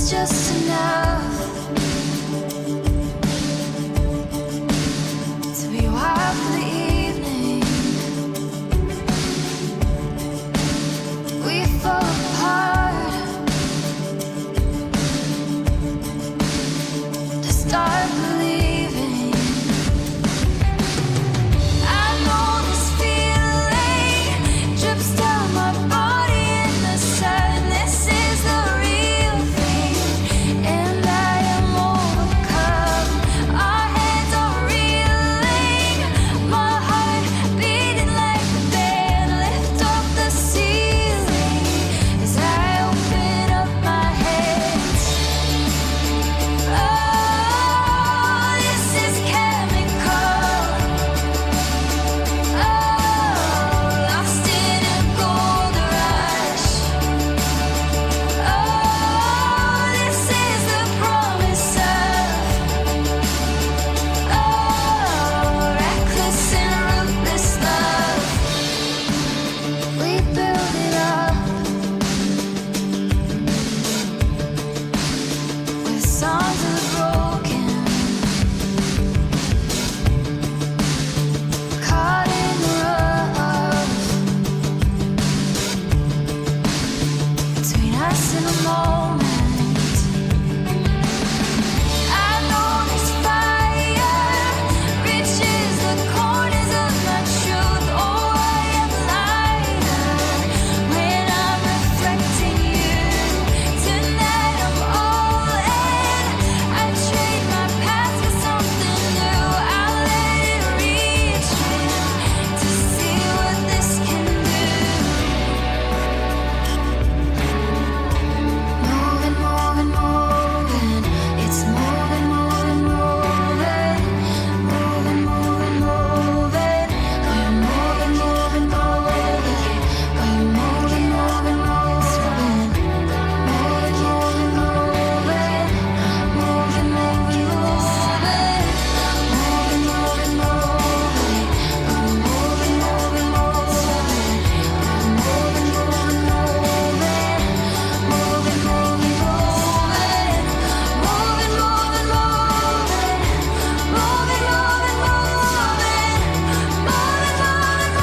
just enough to be wild for the evening. We fall apart to start believing. I know this feeling drips down my body in the sun. This is the real thing, and I am overcome. Our hands are reeling, my heart beating like a band. Lift up the ceiling as I open up my hands. Oh, this is chemical. Oh, lost in a gold rush. Oh, this is the promise of reckless and ruthless love. We build it up with songs of the broken, caught in the rough between us and a moment. I know this fire reaches the corners of my truth. Oh, I am lighter when I'm reflecting you. Tonight I'm all in. I trade my past for something new. I'll let it reach me to see what this can do. Moving, moving, moving. It's moving, moving, moving. Moving, moving, moving. We're moving, moving, moving. We're moving, moving, moving. Moving, moving, moving. Moving, moving, moving. Moving, moving, moving. We're moving, moving, moving. We're moving, moving, moving. Moving, moving, moving. Moving, moving, moving. Moving, moving,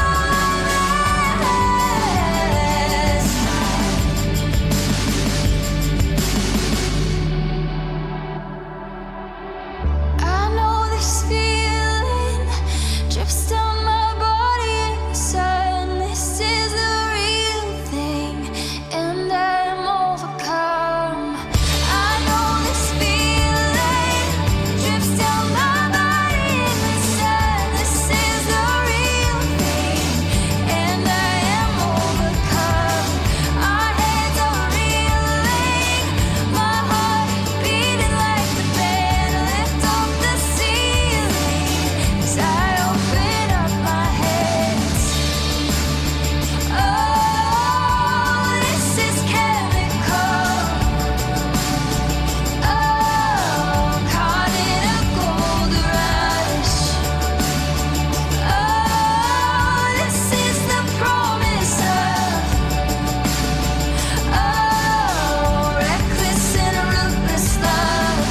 I know this feeling drips down my body in the sun. This is the real thing, and I am overcome. I know this feeling drips down my body in the sun. This is the real thing, and I am overcome. Our hands are reeling, my heart beating like the band. Lift up the ceiling as I open up my hands. Oh, this is chemical. Oh, caught in a gold rush. Oh, this is the promise of reckless and ruthless love.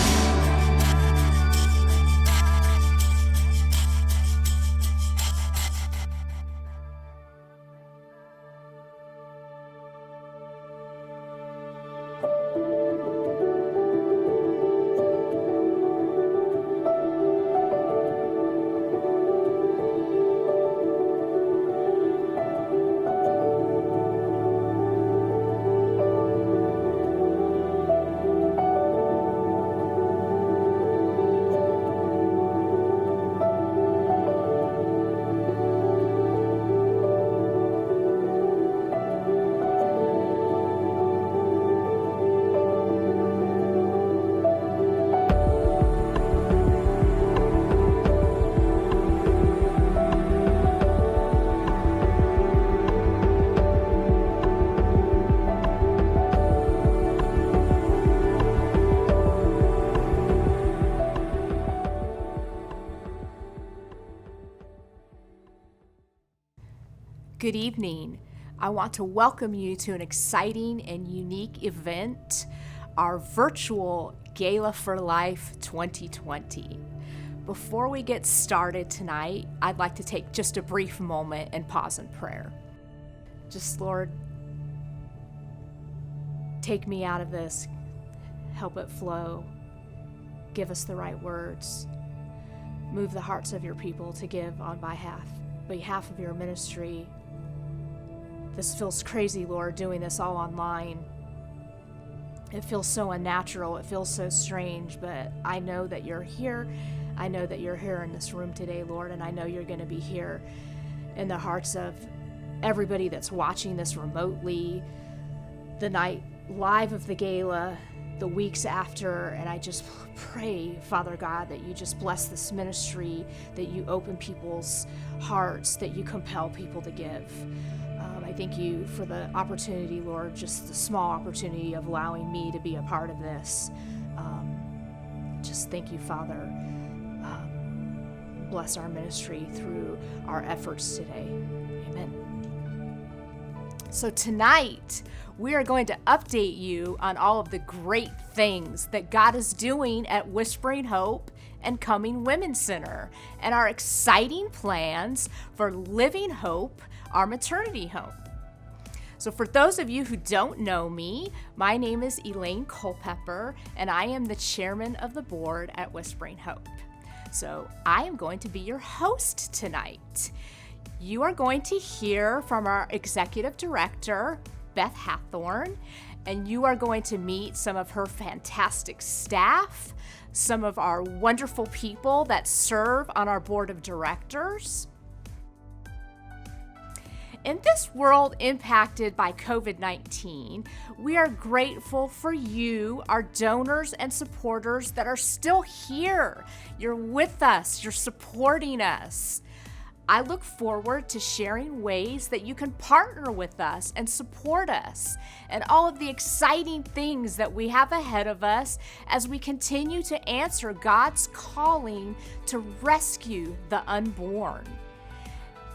Good evening. I want to welcome you to an exciting and unique event. our virtual Gala for Life 2020. Before we get started tonight, I'd like to take just a brief moment and pause in prayer. Just, Lord, take me out of this, help it flow, give us the right words, move the hearts of your people to give on behalf of your ministry. This feels crazy, Lord, doing this all online. It feels so unnatural, it feels so strange, but I know that you're here. I know that you're here in this room today, Lord, and I know you're going to be here in the hearts of everybody that's watching this remotely, the night live of the gala, the weeks after, and I just pray, Father God, that you just bless this ministry, that you open people's hearts, that you compel people to give. I thank you for the opportunity, Lord, just the small opportunity of allowing me to be a part of this. Just thank you, Father. Bless our ministry through our efforts today. Amen. So tonight, we are going to update you on all of the great things that God is doing at Whispering Hope and Coming Women's Center, and our exciting plans for Living Hope, our maternity home. So for those of you who don't know me, my name is Elaine Culpepper, and I am the chairman of the board at Whispering Hope. So I am going to be your host tonight. You are going to hear from our executive director, Beth Hathorn, and you are going to meet some of her fantastic staff, some of our wonderful people that serve on our board of directors. In this world impacted by COVID-19, we are grateful for you, our donors and supporters that are still here. You're with us, you're supporting us. I look forward to sharing ways that you can partner with us and support us, and all of the exciting things that we have ahead of us as we continue to answer God's calling to rescue the unborn.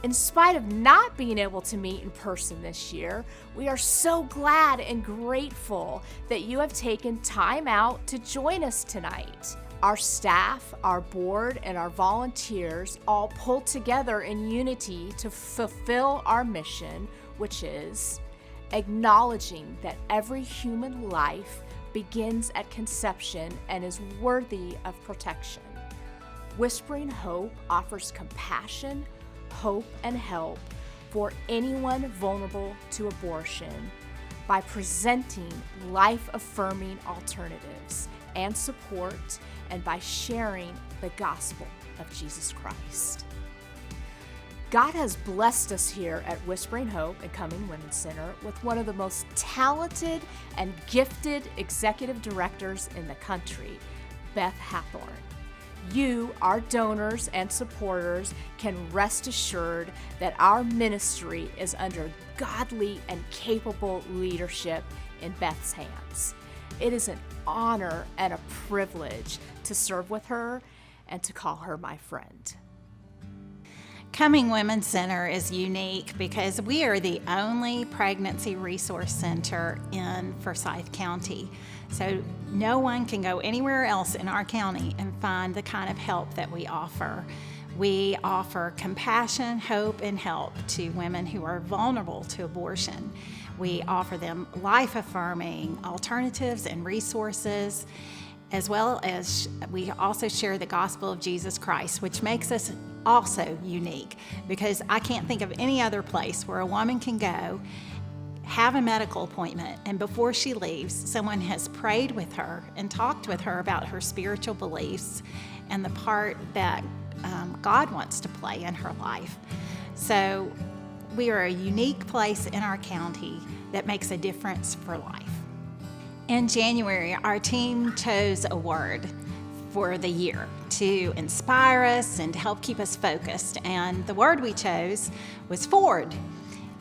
In spite of not being able to meet in person this year, we are so glad and grateful that you have taken time out to join us tonight. Our staff, our board, and our volunteers all pulled together in unity to fulfill our mission, which is acknowledging that every human life begins at conception and is worthy of protection. Whispering Hope offers compassion, hope, and help for anyone vulnerable to abortion by presenting life-affirming alternatives and support, and by sharing the gospel of Jesus Christ. God has blessed us here at Whispering Hope and Coming Women's Center with one of the most talented and gifted executive directors in the country, Beth Hathorn. You, our donors and supporters, can rest assured that our ministry is under godly and capable leadership in Beth's hands. It is an honor and a privilege to serve with her and to call her my friend. Coming Women's Center is unique because we are the only pregnancy resource center in Forsyth County. So no one can go anywhere else in our county and find the kind of help that we offer. We offer compassion, hope, and help to women who are vulnerable to abortion. We offer them life-affirming alternatives and resources, as well as we also share the gospel of Jesus Christ, which makes us also unique, because I can't think of any other place where a woman can go, have a medical appointment, and before she leaves, someone has prayed with her and talked with her about her spiritual beliefs and the part that God wants to play in her life. So we are a unique place in our county that makes a difference for life. In January, our team chose a word for the year to inspire us and to help keep us focused. And the word we chose was forward.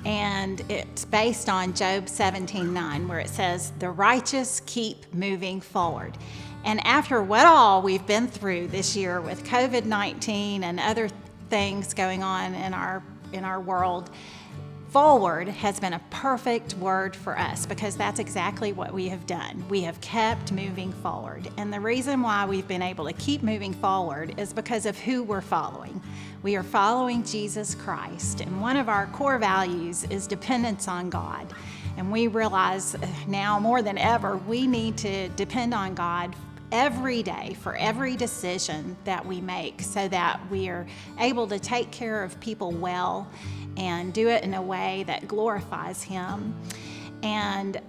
And it's based on Job 17:9, where it says, "The righteous keep moving forward." And after what all we've been through this year with COVID-19 and other things going on in our world, Forward has been a perfect word for us because that's exactly what we have done. We have kept moving forward. And the reason why we've been able to keep moving forward is because of who we're following. We are following Jesus Christ. And one of our core values is dependence on God. And we realize now more than ever, we need to depend on God every day for every decision that we make so that we are able to take care of people well and do it in a way that glorifies Him. And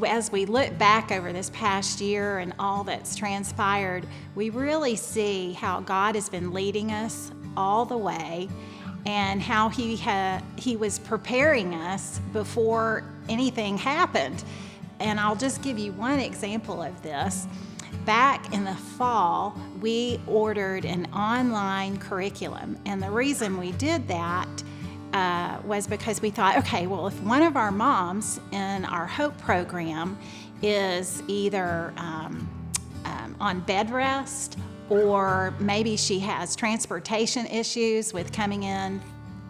as we look back over this past year and all that's transpired, we really see how God has been leading us all the way and how He was preparing us before anything happened. And I'll just give you one example of this. Back in the fall, we ordered an online curriculum. And the reason we did that was because we thought, okay, well, if one of our moms in our Hope program is either on bed rest or maybe she has transportation issues with coming in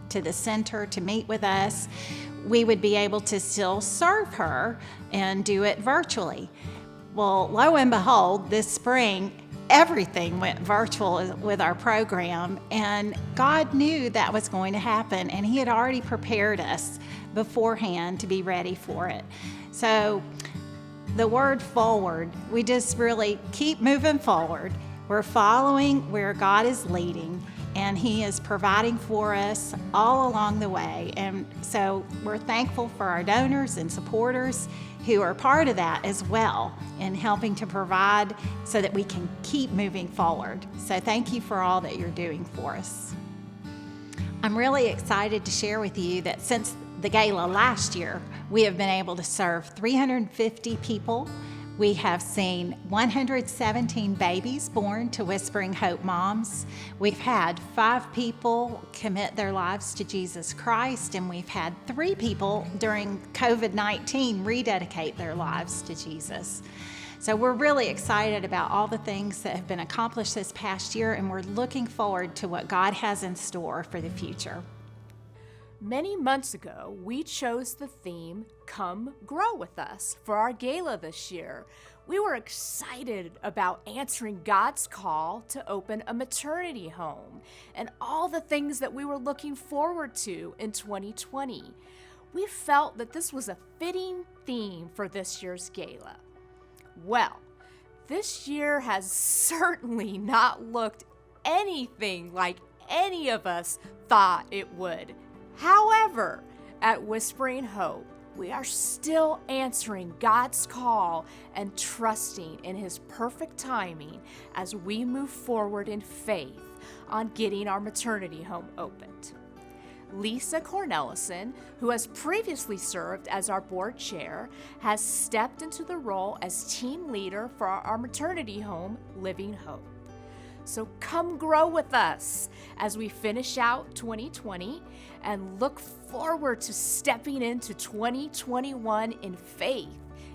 to the center to meet with us, we would be able to still serve her and do it virtually. Well, lo and behold, this spring, everything went virtual with our program, and God knew that was going to happen, and He had already prepared us beforehand to be ready for it. So the word forward, we just really keep moving forward. We're following where God is leading, and He is providing for us all along the way. And so we're thankful for our donors and supporters who are part of that as well in helping to provide so that we can keep moving forward. So thank you for all that you're doing for us. I'm really excited to share with you that since the Gala last year, we have been able to serve 350 people. We have seen 117 babies born to Whispering Hope moms. We've had 5 people commit their lives to Jesus Christ, and we've had 3 people during COVID-19 rededicate their lives to Jesus. So we're really excited about all the things that have been accomplished this past year, and we're looking forward to what God has in store for the future. Many months ago, we chose the theme, Come Grow With Us, for our gala this year. We were excited about answering God's call to open a maternity home and all the things that we were looking forward to in 2020. We felt that this was a fitting theme for this year's gala. Well, this year has certainly not looked anything like any of us thought it would. However, at Whispering Hope, we are still answering God's call and trusting in His perfect timing as we move forward in faith on getting our maternity home opened. Lisa Cornelison, who has previously served as our board chair, has stepped into the role as team leader for our maternity home, Living Hope. So come grow with us as we finish out 2020 and look forward to stepping into 2021 in faith.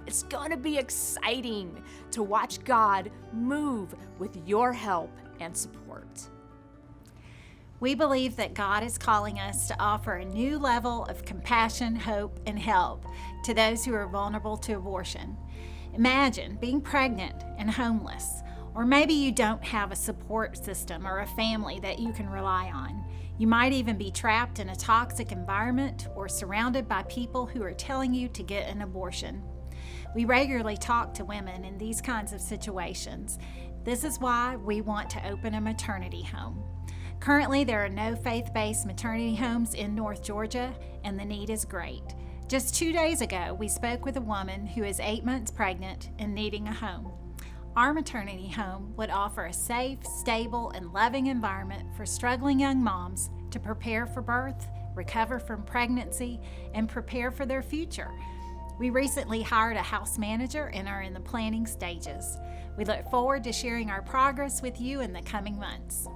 It's going to be exciting to watch God move with your help and support. We believe that God is calling us to offer a new level of compassion, hope, and help to those who are vulnerable to abortion. Imagine being pregnant and homeless. Or maybe you don't have a support system or a family that you can rely on. You might even be trapped in a toxic environment or surrounded by people who are telling you to get an abortion. We regularly talk to women in these kinds of situations. This is why we want to open a maternity home. Currently, there are no faith-based maternity homes in North Georgia, and the need is great. Just 2 days ago, we spoke with a woman who is 8 months pregnant and needing a home. Our maternity home would offer a safe, stable, and loving environment for struggling young moms to prepare for birth, recover from pregnancy, and prepare for their future. We recently hired a house manager and are in the planning stages. We look forward to sharing our progress with you in the coming months.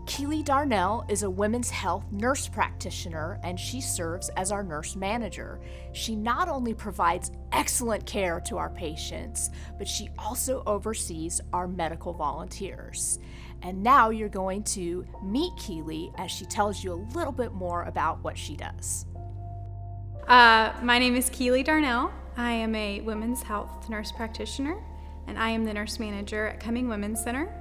Keely Darnell is a women's health nurse practitioner, and she serves as our nurse manager. She not only provides excellent care to our patients, but she also oversees our medical volunteers. And now you're going to meet Keely as she tells you a little bit more about what she does. My name is Keely Darnell. I am a women's health nurse practitioner, and I am the nurse manager at Cumming Women's Center.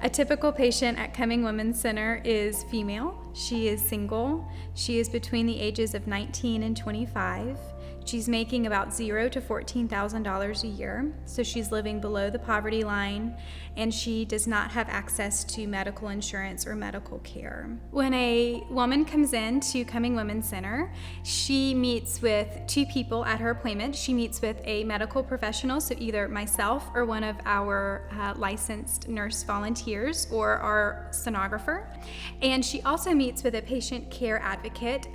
A typical patient at Cumming Women's Center is female. She is single. She is between the ages of 19 and 25. She's making about $0 to $14,000 a year, so she's living below the poverty line, and she does not have access to medical insurance or medical care. When a woman comes in to Cumming Women's Center, she meets with two people at her appointment. She meets with a medical professional, so either myself or one of our licensed nurse volunteers or our sonographer. And she also meets with a patient care advocate,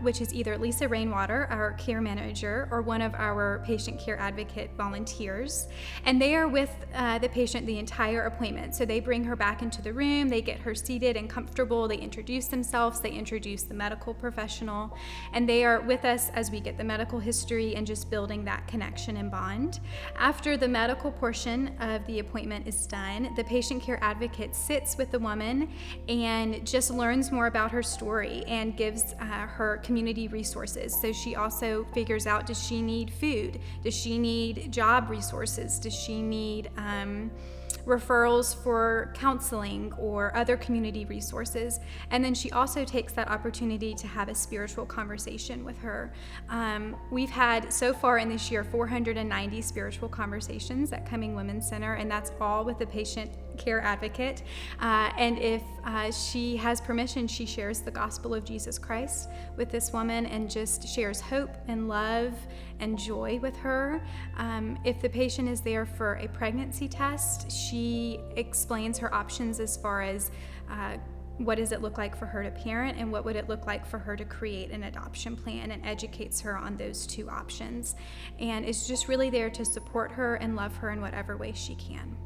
which is either Lisa Rainwater, our care manager, or one of our patient care advocate volunteers. And they are with the patient the entire appointment. So they bring her back into the room, they get her seated and comfortable, they introduce themselves, they introduce the medical professional, and they are with us as we get the medical history and just building that connection and bond. After the medical portion of the appointment is done, the patient care advocate sits with the woman and just learns more about her story and gives her community resources. So she also figures out, does she need food? Does she need job resources? Does she need referrals for counseling or other community resources? And then she also takes that opportunity to have a spiritual conversation with her. We've had so far in this year 490 spiritual conversations at Cumming Women's Center, and that's all with the patient care advocate. And if she has permission, she shares the gospel of Jesus Christ with this woman and just shares hope and love and joy with her. If the patient is there for a pregnancy test, she explains her options as far as what does it look like for her to parent and what would it look like for her to create an adoption plan, and educates her on those two options, and is just really there to support her and love her in whatever way she can.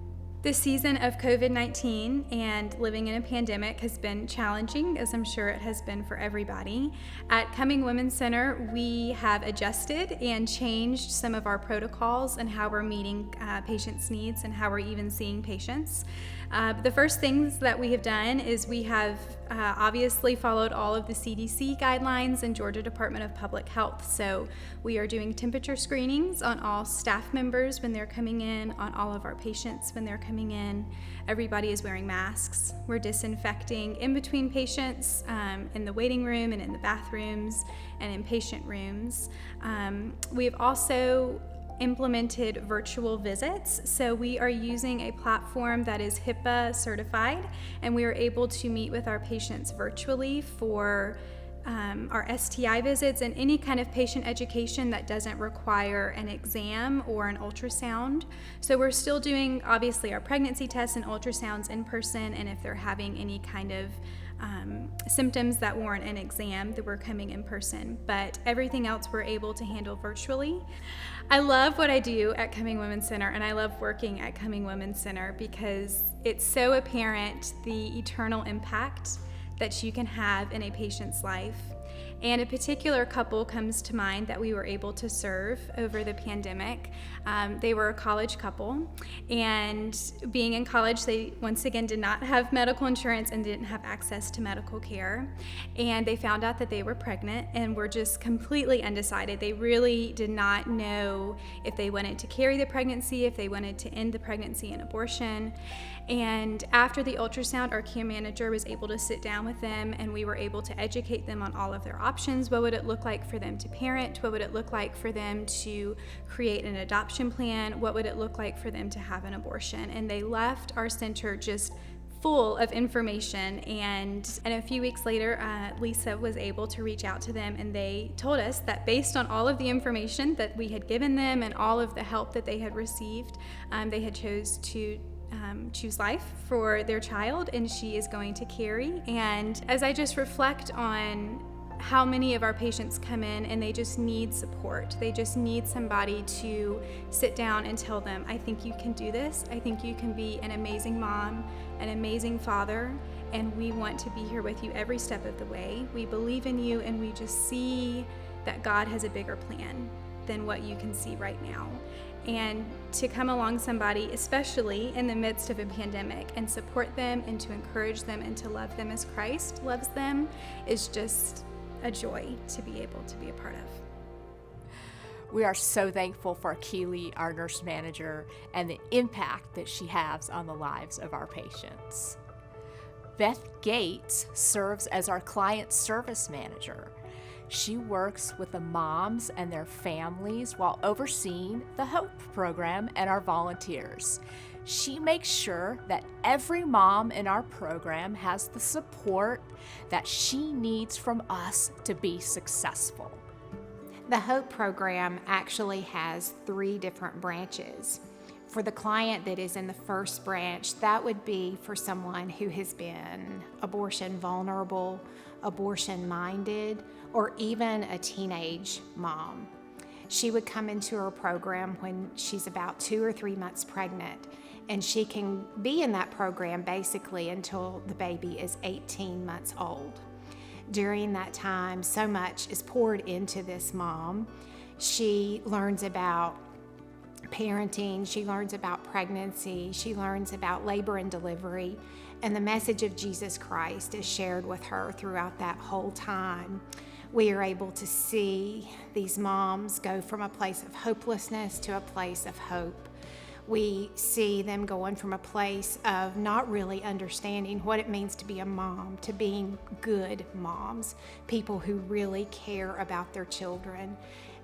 This season of COVID-19 and living in a pandemic has been challenging, as I'm sure it has been for everybody. At Cumming Women's Center, we have adjusted and changed some of our protocols and how we're meeting patients' needs and how we're even seeing patients. The first things that we have done is we have obviously followed all of the CDC guidelines and Georgia Department of Public Health. So we are doing temperature screenings on all staff members when they're coming in, on all of our patients when they're coming in. Everybody is wearing masks. We're disinfecting in between patients, in the waiting room and in the bathrooms and in patient rooms. We have also implemented virtual visits. So we are using a platform that is HIPAA certified, and we are able to meet with our patients virtually for our STI visits and any kind of patient education that doesn't require an exam or an ultrasound. So we're still doing, obviously, our pregnancy tests and ultrasounds in person, and if they're having any kind of symptoms that warrant an exam, that we're coming in person, but everything else we're able to handle virtually. I love what I do at Cumming Women's Center, and I love working at Cumming Women's Center because it's so apparent the eternal impact that you can have in a patient's life. And a particular couple comes to mind that we were able to serve over the pandemic. They were a college couple, and being in college, they once again did not have medical insurance and didn't have access to medical care. And they found out that they were pregnant and were just completely undecided. They really did not know if they wanted to carry the pregnancy, if they wanted to end the pregnancy in abortion. And after the ultrasound, our care manager was able to sit down with them, and we were able to educate them on all of their options. What would it look like for them to parent? What would it look like for them to create an adoption plan? What would it look like for them to have an abortion? And they left our center just full of information, and a few weeks later, Lisa was able to reach out to them, and they told us that based on all of the information that we had given them and all of the help that they had received, they had choose life for their child, and she is going to carry. And as I just reflect on how many of our patients come in and they just need support. They just need somebody to sit down and tell them, I think you can do this. I think you can be an amazing mom, an amazing father, and we want to be here with you every step of the way. We believe in you, and we just see that God has a bigger plan than what you can see right now. And to come along somebody, especially in the midst of a pandemic, and support them and to encourage them and to love them as Christ loves them is just a joy to be able to be a part of. We are so thankful for Keely, our nurse manager, and the impact that she has on the lives of our patients. Beth Gates serves as our client service manager. She works with the moms and their families while overseeing the HOPE program and our volunteers. She makes sure that every mom in our program has the support that she needs from us to be successful. The HOPE program actually has 3 different branches. For the client that is in the first branch, that would be for someone who has been abortion vulnerable, abortion minded, or even a teenage mom. She would come into our program when she's about 2 or 3 months pregnant, and she can be in that program basically until the baby is 18 months old. During that time, so much is poured into this mom. She learns about parenting, she learns about pregnancy, she learns about labor and delivery, and the message of Jesus Christ is shared with her throughout that whole time. We are able to see these moms go from a place of hopelessness to a place of hope. We see them going from a place of not really understanding what it means to be a mom, to being good moms, people who really care about their children.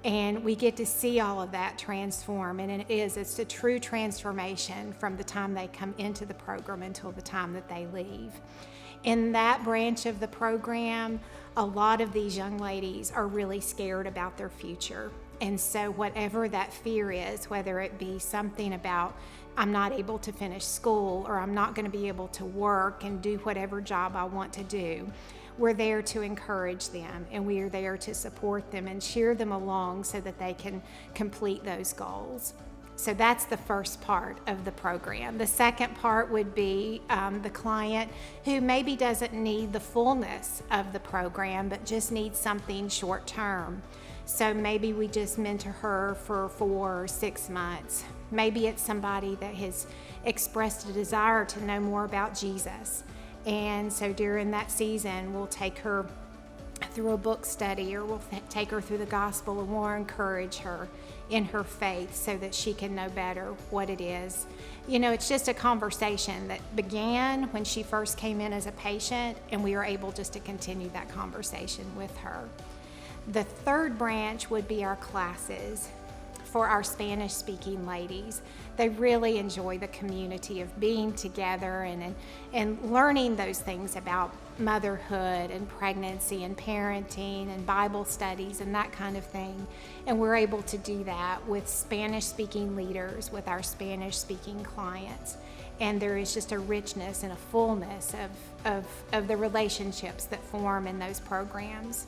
And we get to see all of that transform, and it's a true transformation from the time they come into the program until the time that they leave. In that branch of the program, a lot of these young ladies are really scared about their future. And so whatever that fear is, whether it be something about I'm not able to finish school, or I'm not going to be able to work and do whatever job I want to do, we're there to encourage them, and we are there to support them and cheer them along so that they can complete those goals. So that's the first part of the program. The second part would be the client who maybe doesn't need the fullness of the program, but just needs something short term. So maybe we just mentor her for 4 or 6 months. Maybe it's somebody that has expressed a desire to know more about Jesus. And so during that season, we'll take her through a book study, or we'll take her through the gospel, and we'll encourage her in her faith so that she can know better what it is. You know, it's just a conversation that began when she first came in as a patient, and we were able just to continue that conversation with her. The third branch would be our classes for our Spanish-speaking ladies. They really enjoy the community of being together and learning those things about motherhood and pregnancy and parenting and Bible studies and that kind of thing. And we're able to do that with Spanish-speaking leaders, with our Spanish-speaking clients. And there is just a richness and a fullness of the relationships that form in those programs.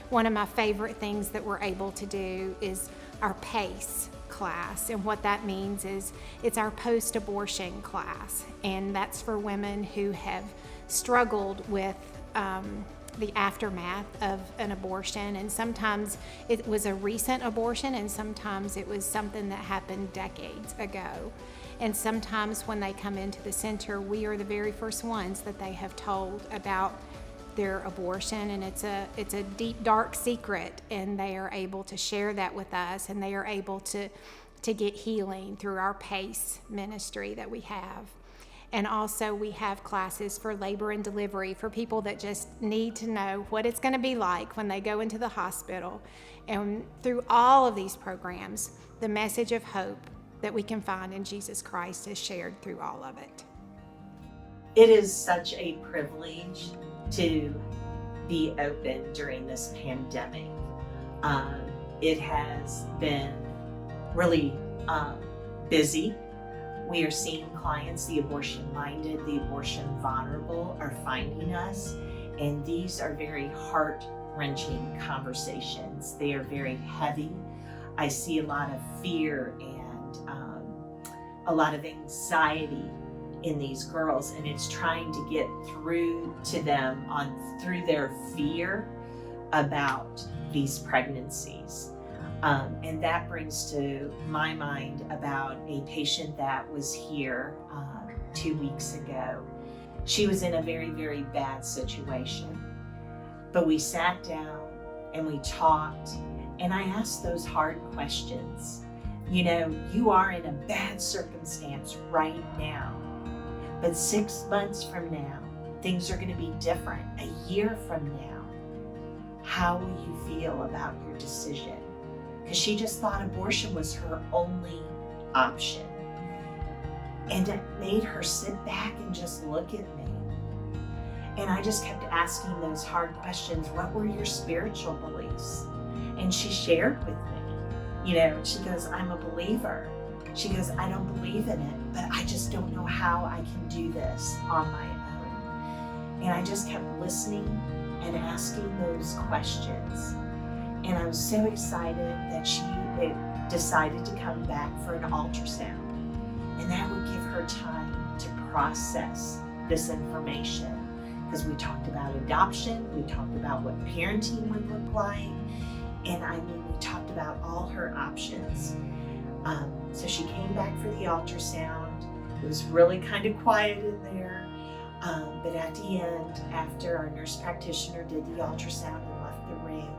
One of my favorite things that we're able to do is our PACE class, and what that means is it's our post-abortion class, and that's for women who have struggled with the aftermath of an abortion, and sometimes it was a recent abortion, and sometimes it was something that happened decades ago. And sometimes when they come into the center, we are the very first ones that they have told about their abortion, and it's a deep, dark secret, and they are able to share that with us, and they are able to get healing through our PACE ministry that we have. And also we have classes for labor and delivery for people that just need to know what it's going to be like when they go into the hospital. And through all of these programs, the message of hope that we can find in Jesus Christ is shared through all of it. It is such a privilege to be open during this pandemic. It has been really busy. We are seeing clients, the abortion-minded, the abortion-vulnerable, are finding us, and these are very heart-wrenching conversations. They are very heavy. I see a lot of fear and a lot of anxiety in these girls, and it's trying to get through to them through their fear about these pregnancies. And that brings to my mind about a patient that was here 2 weeks ago. She was in a very, very bad situation, but we sat down and we talked, and I asked those hard questions. You know, you are in a bad circumstance right now, but 6 months from now, things are going to be different. A year from now, how will you feel about your decision? Because she just thought abortion was her only option. And it made her sit back and just look at me. And I just kept asking those hard questions. What were your spiritual beliefs? And she shared with me, you know, she goes, I'm a believer. She goes, I don't believe in it, but I just don't know how I can do this on my own. And I just kept listening and asking those questions. And I was so excited that she decided to come back for an ultrasound. And that would give her time to process this information. Because we talked about adoption, we talked about what parenting would look like, and I mean, we talked about all her options. So she came back for the ultrasound. It was really kind of quiet in there, but at the end, after our nurse practitioner did the ultrasound and left the room,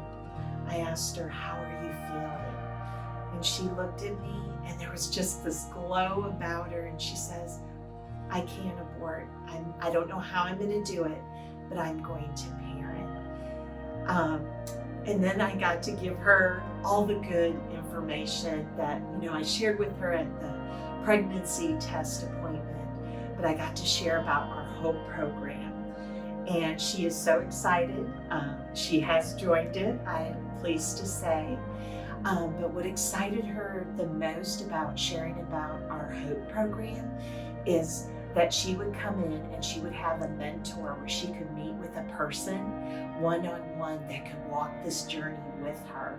I asked her, how are you feeling? And she looked at me, and there was just this glow about her, and she says, I can't abort. I don't know how I'm going to do it, but I'm going to parent. And then I got to give her all the good information that, you know, I shared with her at the pregnancy test appointment, but I got to share about our HOPE program. And she is so excited. She has joined it, I am pleased to say. But what excited her the most about sharing about our HOPE program is that she would come in and she would have a mentor where she could meet with a person one-on-one that could walk this journey with her.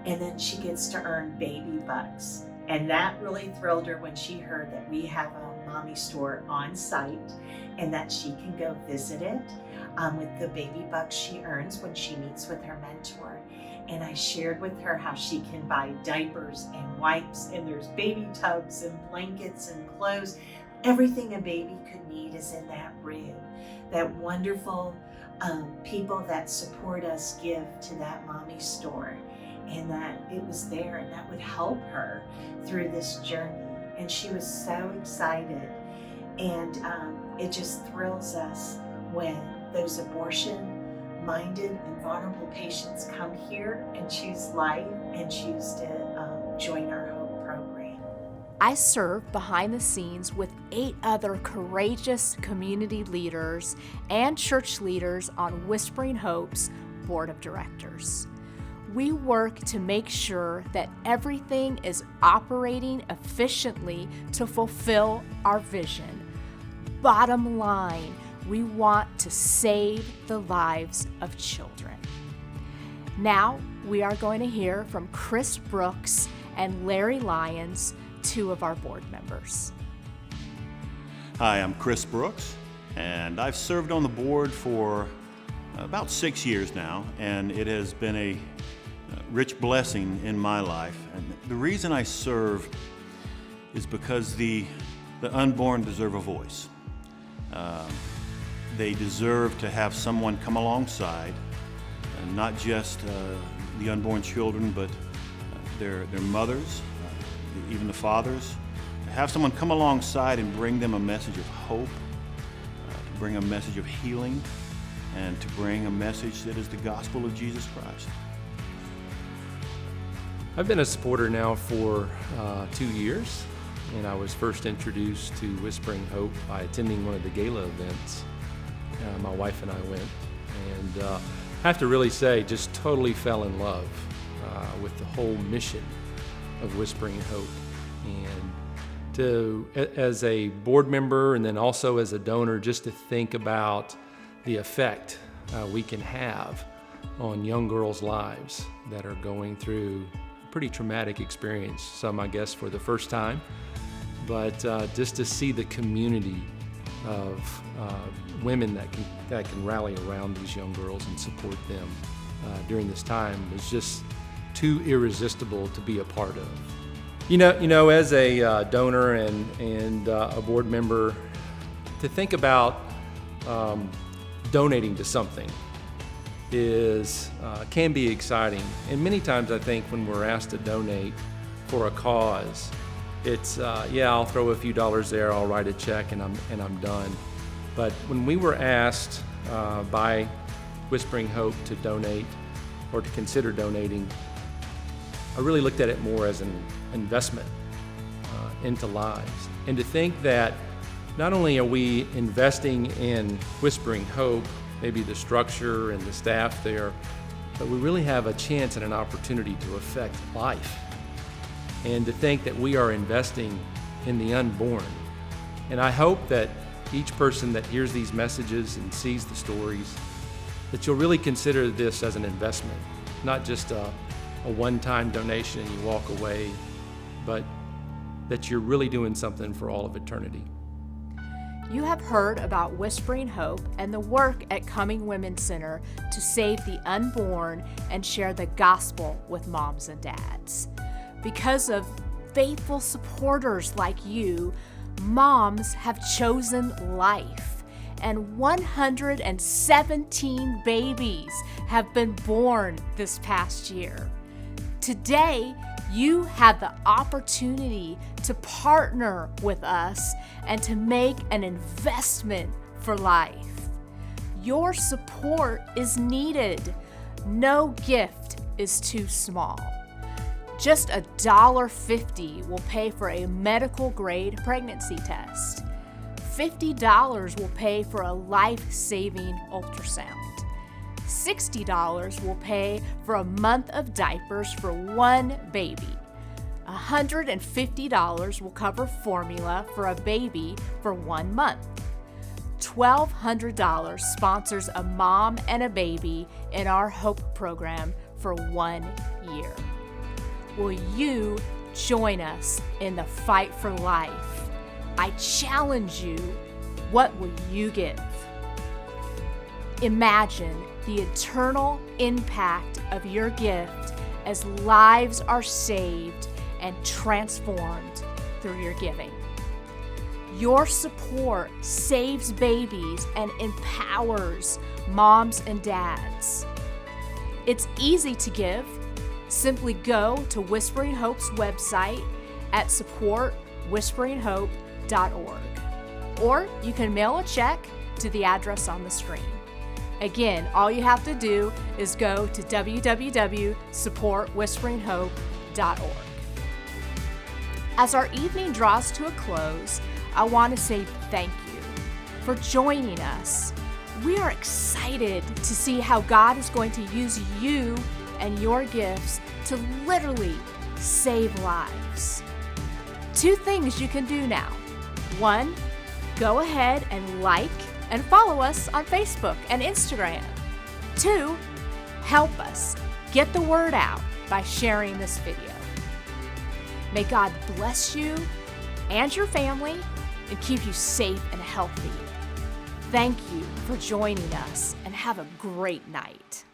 And then she gets to earn baby bucks. And that really thrilled her when she heard that we have a mommy store on site and that she can go visit it with the baby bucks she earns when she meets with her mentor. And I shared with her how she can buy diapers and wipes, and there's baby tubs and blankets and clothes. Everything a baby could need is in that room. That wonderful people that support us give to that mommy store, and that it was there, and that would help her through this journey. And she was so excited. And it just thrills us when those abortion-minded and vulnerable patients come here and choose life and choose to join our HOPE program. I serve behind the scenes with 8 other courageous community leaders and church leaders on Whispering Hope's board of directors. We work to make sure that everything is operating efficiently to fulfill our vision. Bottom line, we want to save the lives of children. Now we are going to hear from Chris Brooks and Larry Lyons, 2 of our board members. Hi, I'm Chris Brooks, and I've served on the board for about 6 years now, and it has been a rich blessing in my life. And the reason I serve is because the unborn deserve a voice. They deserve to have someone come alongside, and not just the unborn children, but their mothers, even the fathers. Have someone come alongside and bring them a message of hope, to bring a message of healing, and to bring a message that is the gospel of Jesus Christ. I've been a supporter now for 2 years, and I was first introduced to Whispering Hope by attending one of the Gala events. My wife and I went, and I have to really say, just totally fell in love with the whole mission of Whispering Hope. And to, as a board member and then also as a donor, just to think about the effect we can have on young girls' lives that are going through a pretty traumatic experience, some I guess for the first time, but just to see the community of women that can rally around these young girls and support them during this time was just too irresistible to be a part of. You know, as a donor and a board member, to think about donating to something can be exciting. And many times I think when we're asked to donate for a cause, it's, I'll throw a few dollars there, I'll write a check, and I'm done. But when we were asked by Whispering Hope to donate or to consider donating, I really looked at it more as an investment into lives. And to think that not only are we investing in Whispering Hope, maybe the structure and the staff there, but we really have a chance and an opportunity to affect life. And to think that we are investing in the unborn. And I hope that each person that hears these messages and sees the stories, that you'll really consider this as an investment, not just a one-time donation and you walk away, but that you're really doing something for all of eternity. You have heard about Whispering Hope and the work at Coming Women's Center to save the unborn and share the gospel with moms and dads. Because of faithful supporters like you, moms have chosen life, and 117 babies have been born this past year. Today, you have the opportunity to partner with us and to make an investment for life. Your support is needed. No gift is too small. Just $1.50 will pay for a medical grade pregnancy test. $50 will pay for a life-saving ultrasound. $60 will pay for a month of diapers for one baby. $150 will cover formula for a baby for 1 month. $1,200 sponsors a mom and a baby in our Hope program for 1 year. Will you join us in the fight for life? I challenge you, what will you give? Imagine the eternal impact of your gift as lives are saved and transformed through your giving. Your support saves babies and empowers moms and dads. It's easy to give. Simply go to Whispering Hope's website at supportwhisperinghope.org, or you can mail a check to the address on the screen. Again, all you have to do is go to www.supportwhisperinghope.org. As our evening draws to a close, I want to say thank you for joining us. We are excited to see how God is going to use you and your gifts to literally save lives. 2 things you can do now. 1, go ahead and like and follow us on Facebook and Instagram. 2, help us get the word out by sharing this video. May God bless you and your family and keep you safe and healthy. Thank you for joining us, and have a great night.